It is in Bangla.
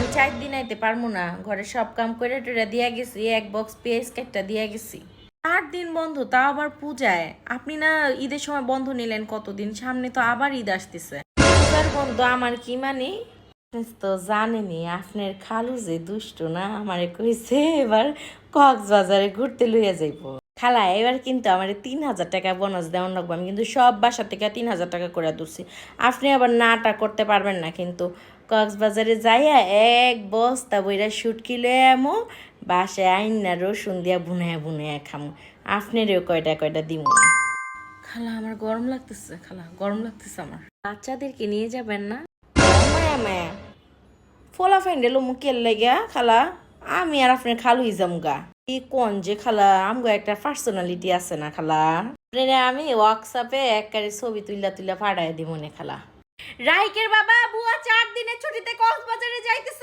আমি 4 দিন আইতে পারবো না, ঘরে সব কাম করে টেরা দিয়া গেছি, এক বক্স পেঁয়াজ কাটটা দিয়া গেছি। 8 দিন বন্ধ, তাও আবার পূজায়। আপনি না ঈদের সময় বন্ধ নিলেন কতদিন, সামনে তো আবার ঈদ আসতেছে। পূজার বন্ধ আমার কি মানে? তো জানেনি আপনার খালু যে দুষ্ট না, আমারে কইছে এবার কক্সবাজারে ঘুরতে লইয়া যাইব। খালা এবার কিন্তু আমার 3,000 টাকা বোনাস দেওয়ান লাগবে, আমি কিন্তু সব বাসা থেকে 3,000 টাকা করে তুলছি। আপনি আবার নাটা করতে পারবেন না কিন্তু। কক্সবাজারে যাইয়া এক বস্তা বইরা শুটকি লয়ে আমো, বাসায় আইন না রসুন দিয়া বুনায়া বুনায়া খামো। আপনারও কয়টা কয়টা দিব। খালা আমার গরম লাগতেছে, খালা গরম লাগতেছে আমার। বাচ্চাদেরকে নিয়ে যাবেন না? মায়া মায়া ফোলা ফ্যান্ডেল মুখের লেগা খালা, আমি আর আপনার খালু ইজামগা। কি কোন যে খালা, আমগো একটা পার্সোনালিটি আছে না খালা। আমি হোয়াটসঅ্যাপে একবারে ছবি তুইলা তুইলা পাঠায় দিব নে খালা। রাইকের বাবা বুয়া 4 দিনের ছুটিতে কক্সবাজারে যাইতেছে।